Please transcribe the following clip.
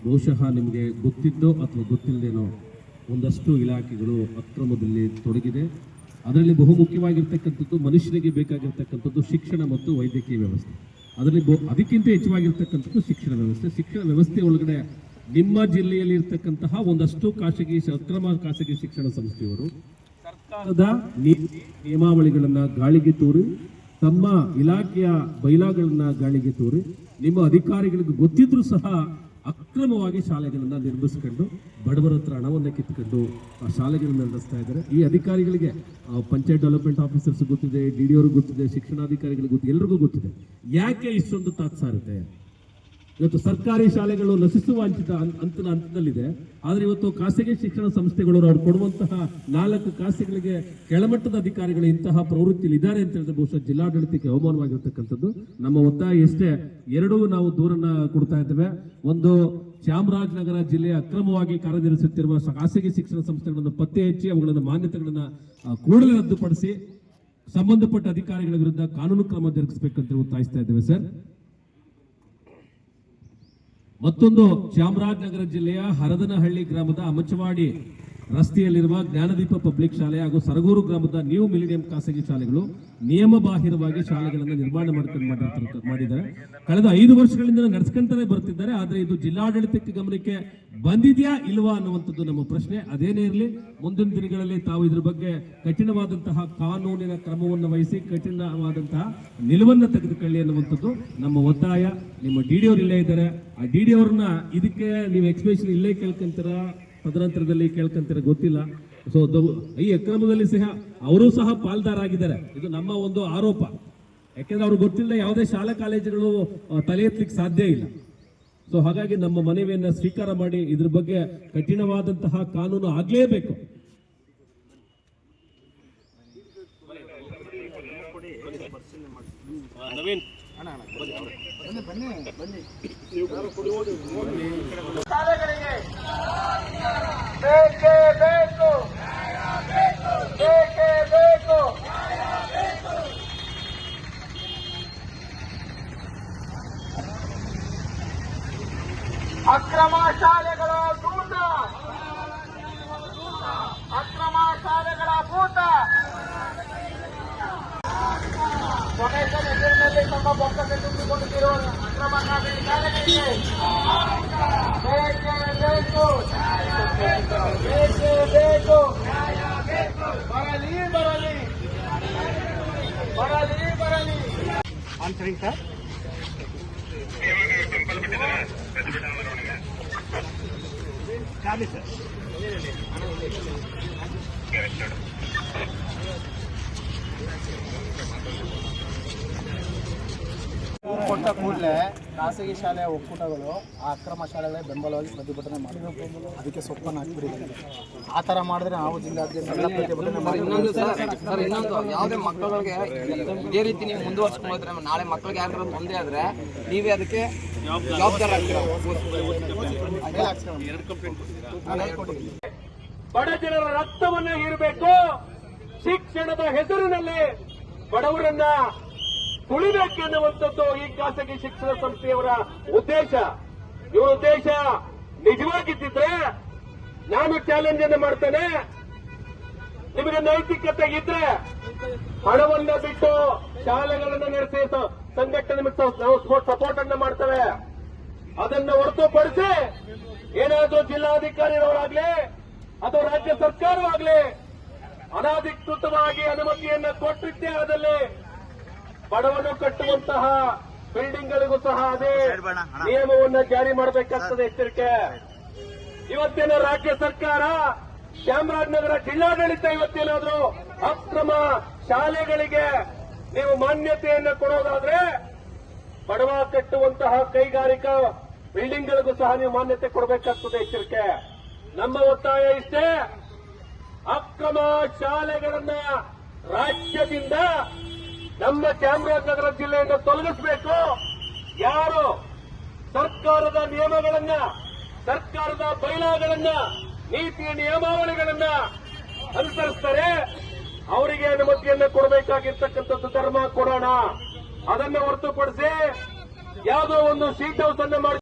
ಬಹುಶಃ ನಿಮಗೆ ಗೊತ್ತಿದ್ದೋ ಅಥವಾ ಗೊತ್ತಿಲ್ಲದೇನೋ ಒಂದಷ್ಟು ಇಲಾಖೆಗಳು ಅಕ್ರಮದಲ್ಲಿ ತೊಡಗಿದೆ. ಅದರಲ್ಲಿ ಬಹುಮುಖ್ಯವಾಗಿರ್ತಕ್ಕಂಥದ್ದು ಮನುಷ್ಯನಿಗೆ ಬೇಕಾಗಿರ್ತಕ್ಕಂಥದ್ದು ಶಿಕ್ಷಣ ಮತ್ತು ವೈದ್ಯಕೀಯ ವ್ಯವಸ್ಥೆ. ಅದರಲ್ಲಿ ಅದಕ್ಕಿಂತ ಹೆಚ್ಚಾಗಿರ್ತಕ್ಕಂಥದ್ದು ಶಿಕ್ಷಣ ವ್ಯವಸ್ಥೆ. ಶಿಕ್ಷಣ ವ್ಯವಸ್ಥೆ ಒಳಗಡೆ ನಿಮ್ಮ ಜಿಲ್ಲೆಯಲ್ಲಿ ಇರ್ತಕ್ಕಂತಹ ಒಂದಷ್ಟು ಅಕ್ರಮ ಖಾಸಗಿ ಶಿಕ್ಷಣ ಸಂಸ್ಥೆಯವರು ಸರ್ಕಾರದ ನಿಯಮಾವಳಿಗಳನ್ನ ಗಾಳಿಗೆ ತೂರಿ, ತಮ್ಮ ಇಲಾಖೆಯ ಬೈಲಾಗಳನ್ನ ಗಾಳಿಗೆ ತೂರಿ, ನಿಮ್ಮ ಅಧಿಕಾರಿಗಳಿಗೆ ಗೊತ್ತಿದ್ರೂ ಸಹ ಅಕ್ರಮವಾಗಿ ಶಾಲೆಗಳನ್ನ ನಿರ್ಮಿಸಿಕೊಂಡು ಬಡವರ ಹತ್ರ ಹಣವನ್ನು ಕಿತ್ಕೊಂಡು ಆ ಶಾಲೆಗಳನ್ನ ನಡೆಸ್ತಾ ಇದ್ದಾರೆ. ಈ ಅಧಿಕಾರಿಗಳಿಗೆ ಪಂಚಾಯತ್ ಡೆವಲಪ್ಮೆಂಟ್ ಆಫೀಸರ್ಸ್ ಗೊತ್ತಿದೆ, ಡಿ ಅವ್ರಿಗೆ ಗೊತ್ತಿದೆ, ಶಿಕ್ಷಣಾಧಿಕಾರಿಗಳಿಗೆ ಗೊತ್ತಿದೆ, ಎಲ್ರಿಗೂ ಗೊತ್ತಿದೆ. ಯಾಕೆ ಇಷ್ಟೊಂದು ತಾತ್ಸಾರತೆ? ಇವತ್ತು ಸರ್ಕಾರಿ ಶಾಲೆಗಳು ನಶಿಸುವ ಹಂತದಲ್ಲಿದೆ. ಆದ್ರೆ ಇವತ್ತು ಖಾಸಗಿ ಶಿಕ್ಷಣ ಸಂಸ್ಥೆಗಳು ಅವ್ರು ಕೊಡುವಂತಹ 4 ಕಾಸುಗಳಿಗೆ ಕೆಳಮಟ್ಟದ ಅಧಿಕಾರಿಗಳು ಇಂತಹ ಪ್ರವೃತ್ತಿಯಲ್ಲಿ ಇದ್ದಾರೆ ಅಂತ ಹೇಳಿದ್ರೆ ಬಹುಶಃ ಜಿಲ್ಲಾಡಳಿತಕ್ಕೆ ಅವಮಾನವಾಗಿರ್ತಕ್ಕಂಥದ್ದು. ನಮ್ಮ ಒತ್ತಾಯ ಇಷ್ಟೇ, 2 ನಾವು ದೂರನ್ನ ಕೊಡ್ತಾ ಇದ್ದೇವೆ. ಒಂದು, ಚಾಮರಾಜನಗರ ಜಿಲ್ಲೆಯ ಅಕ್ರಮವಾಗಿ ಕಾರ್ಯನಿರ್ವಹಿಸುತ್ತಿರುವ ಖಾಸಗಿ ಶಿಕ್ಷಣ ಸಂಸ್ಥೆಗಳನ್ನು ಪತ್ತೆ ಹಚ್ಚಿ ಅವುಗಳನ್ನು ಮಾನ್ಯತೆಗಳನ್ನ ಕೂಡಲೇ ರದ್ದುಪಡಿಸಿ ಸಂಬಂಧಪಟ್ಟ ಅಧಿಕಾರಿಗಳ ವಿರುದ್ಧ ಕಾನೂನು ಕ್ರಮ ಜರುಗಿಸಬೇಕಂತ ಒತ್ತಾಯಿಸ್ತಾ ಇದ್ದೇವೆ ಸರ್. ಮತ್ತೊಂದು, ಚಾಮರಾಜನಗರ ಜಿಲ್ಲೆಯ ಹರದನಹಳ್ಳಿ ಗ್ರಾಮದ ಅಮಚವಾಡಿ ರಸ್ತೆಯಲ್ಲಿರುವ ಜ್ಞಾನದೀಪ ಪಬ್ಲಿಕ್ ಶಾಲೆ ಹಾಗೂ ಸರಗೂರು ಗ್ರಾಮದ ನ್ಯೂ ಮಿಲಿನಿಯಂ ಖಾಸಗಿ ಶಾಲೆಗಳು ನಿಯಮಬಾಹಿರವಾಗಿ ಶಾಲೆಗಳನ್ನು ನಿರ್ಮಾಣ ಮಾಡಿದ್ದಾರೆ. ಕಳೆದ 5 ವರ್ಷಗಳಿಂದ ನಡೆಸ್ಕೊಂತಾನೆ ಬರ್ತಿದ್ದಾರೆ. ಆದ್ರೆ ಇದು ಜಿಲ್ಲಾಡಳಿತಕ್ಕೆ ಗಮನಕ್ಕೆ ಬಂದಿದೆಯಾ ಇಲ್ವಾ ಅನ್ನುವಂಥದ್ದು ನಮ್ಮ ಪ್ರಶ್ನೆ. ಅದೇನೇ ಇರಲಿ, ಮುಂದಿನ ದಿನಗಳಲ್ಲಿ ತಾವು ಇದ್ರ ಬಗ್ಗೆ ಕಠಿಣವಾದಂತಹ ಕಾನೂನಿನ ಕ್ರಮವನ್ನು ವಹಿಸಿ ಕಠಿಣವಾದಂತಹ ನಿಲುವನ್ನು ತೆಗೆದುಕೊಳ್ಳಿ ಅನ್ನುವಂಥದ್ದು ನಮ್ಮ ಒತ್ತಾಯ. ನಿಮ್ಮ ಡಿ ಡಿ ಅವರು ಇಲ್ಲೇ ಇದ್ದಾರೆ. ಆ ಡಿ ಡಿ ಅವ್ರನ್ನ ಇದಕ್ಕೆ ನೀವು ಎಕ್ಸ್ಪ್ಲೇಷನ್ ಇಲ್ಲೇ ಕೇಳ್ಕೊಂತೀರ, ತದನಂತರದಲ್ಲಿ ಕೇಳ್ಕೊಂತೀರ ಗೊತ್ತಿಲ್ಲ. ಸೊ ಈ ಅಕ್ರಮದಲ್ಲಿ ಸಹ ಅವರು ಸಹ ಪಾಲ್ದಾರಾಗಿದ್ದಾರೆ. ಇದು ನಮ್ಮ ಒಂದು ಆರೋಪ. ಯಾಕೆಂದ್ರೆ ಅವ್ರಿಗೆ ಗೊತ್ತಿಲ್ಲ, ಯಾವುದೇ ಶಾಲಾ ಕಾಲೇಜುಗಳು ತಲೆ ಎತ್ತಲಿಕ್ಕೆ ಸಾಧ್ಯ ಇಲ್ಲ. ಸೊ ಹಾಗಾಗಿ ನಮ್ಮ ಮನವಿಯನ್ನ ಸ್ವೀಕಾರ ಮಾಡಿ ಇದ್ರ ಬಗ್ಗೆ ಕಠಿಣವಾದಂತಹ ಕಾನೂನು ಆಗ್ಲೇಬೇಕು. ನವೀನ್ ಶಾಲೆಗಳಿಗೆ ಬೇಕೇ ಬೇಕು, ಬೇಕೇ ಬೇಕು. ಅಕ್ರಮ ಶಾಲೆಗಳ ಭೂತ, ಅಕ್ರಮ ಶಾಲೆಗಳ ಭೂತ. ಕೊನೆಯ ನೀರಿನಲ್ಲಿ ತಮ್ಮ ಬೊಕ್ಕಕ್ಕೆ ತುಂಬಿಕೊಂಡಿರುವ ಅಕ್ರಮ ಖಾಸಗಿ ಶಾಲೆಗಳಿಗೆ ಬೇಕೇ ಬೇಕು, ಬೇಕೇ ಬೇಕು. ಬರಲಿ ಬರಲಿ ಬರಲಿ ಬರಲಿ ಆನ್ಸರಿಂಗ್ ಸರ್. ಸರ್ ಕೊಟ್ಟ ಕೂಡಲೇ ಖಾಸಗಿ ಶಾಲೆಯ ಒಕ್ಕೂಟಗಳು ಆ ಅಕ್ರಮ ಶಾಲೆಗಳೇ ಬೆಂಬಲವಾಗಿ ಪ್ರತಿಭಟನೆ ಮಾಡಿದ್ರು. ಅದಕ್ಕೆ ಸೊಪ್ಪನ್ನು ಹಾಕಿಬಿಟ್ಟಿದ್ದಾರೆ. ಆ ಥರ ಮಾಡಿದ್ರೆ ನಾವು ಜಿಲ್ಲಾದ್ಯಂತ ಪ್ರತಿಭಟನೆ ಮಾಡಿ. ಇನ್ನೊಂದು, ಯಾವುದೇ ಮಕ್ಕಳಿಗೆ ಇದೇ ರೀತಿ ನೀವು ಮುಂದುವರ್ಸ್ಕೊಂಡು ಹೋದ್ರೆ ನಾಳೆ ಮಕ್ಕಳಿಗೆ ಯಾರು ತೊಂದರೆ ಆದ್ರೆ ನೀವೇ ಅದಕ್ಕೆ ಜವಾಬ್ದಾರ ಆಗ್ತೀರಾ. ಬಡ ಜನರ ರಕ್ತವನ್ನ ಹೀರಬೇಕು. ಶಿಕ್ಷಣದ ಹೆಸರಿನಲ್ಲಿ ಬಡವರನ್ನ ತುಳಿಬೇಕೆನ್ನುವಂಥದ್ದು ಈ ಖಾಸಗಿ ಶಿಕ್ಷಣ ಸಂಸ್ಥೆಯವರ ಉದ್ದೇಶ. ಇವರ ಉದ್ದೇಶ ನಿಜವಾಗಿದ್ದಿದ್ರೆ ನಾನು ಚಾಲೆಂಜ್ ಅನ್ನು ಮಾಡ್ತೇನೆ. ನಿಮಗೆ ನೈತಿಕತೆ ಇದ್ರೆ ಹಣವನ್ನ ಬಿಟ್ಟು ಶಾಲೆಗಳನ್ನು ನಡೆಸಿ ಸಂಘಟನೆ ನಾವು ಸಪೋರ್ಟ್ ಅನ್ನ ಮಾಡ್ತೇವೆ. ಅದನ್ನು ಹೊರತುಪಡಿಸಿ ಏನಾದರೂ ಜಿಲ್ಲಾಧಿಕಾರಿಯವರಾಗ್ಲಿ ಅಥವಾ ರಾಜ್ಯ ಸರ್ಕಾರವಾಗ್ಲಿ ಅನಾಧಿಕೃತವಾಗಿ ಅನುಮತಿಯನ್ನ ಕೊಟ್ಟಿದ್ದೇ ಆದಲ್ಲಿ ಬಡವನು ಕಟ್ಟುವಂತಹ ಬಿಲ್ಡಿಂಗ್ಗಳಿಗೂ ಸಹ ಅದೇ ನಿಯಮವನ್ನು ಜಾರಿ ಮಾಡಬೇಕಾಗ್ತದೆ. ಎಚ್ಚರಿಕೆ. ಇವತ್ತಿನ ರಾಜ್ಯ ಸರ್ಕಾರ, ಚಾಮರಾಜನಗರ ಜಿಲ್ಲಾಡಳಿತ ಇವತ್ತೇನಾದ್ರೂ ಅಕ್ರಮ ಶಾಲೆಗಳಿಗೆ ನೀವು ಮಾನ್ಯತೆಯನ್ನು ಕೊಡೋದಾದ್ರೆ ಬಡವ ಕಟ್ಟುವಂತಹ ಕೈಗಾರಿಕಾ ಬಿಲ್ಡಿಂಗ್ಗಳಿಗೂ ಸಹ ನೀವು ಮಾನ್ಯತೆ ಕೊಡಬೇಕಾಗ್ತದೆ. ಎಚ್ಚರಿಕೆ. ನಮ್ಮ ಒತ್ತಾಯ ಇಷ್ಟೇ, ಅಕ್ರಮ ಶಾಲೆಗಳನ್ನ ರಾಜ್ಯದಿಂದ ನಮ್ಮ ಚಾಮರಾಜನಗರ ಜಿಲ್ಲೆಯಿಂದ ತೊಲಗಿಸಬೇಕು. ಯಾರು ಸರ್ಕಾರದ ನಿಯಮಗಳನ್ನ, ಸರ್ಕಾರದ ಬೈಲಾಗಳನ್ನ, ನೀತಿ ನಿಯಮಾವಳಿಗಳನ್ನ ಅನುಸರಿಸ್ತಾರೆ ಅವರಿಗೆ ಅನುಮತಿಯನ್ನು ಕೊಡಬೇಕಾಗಿರ್ತಕ್ಕಂಥದ್ದು ಧರ್ಮ ಕೊಡೋಣ. ಅದನ್ನು ಹೊರತುಪಡಿಸಿ ಯಾವುದೋ ಒಂದು ಶೀಟ್ ಹೌಸ್ ಅನ್ನು ಮಾಡಿ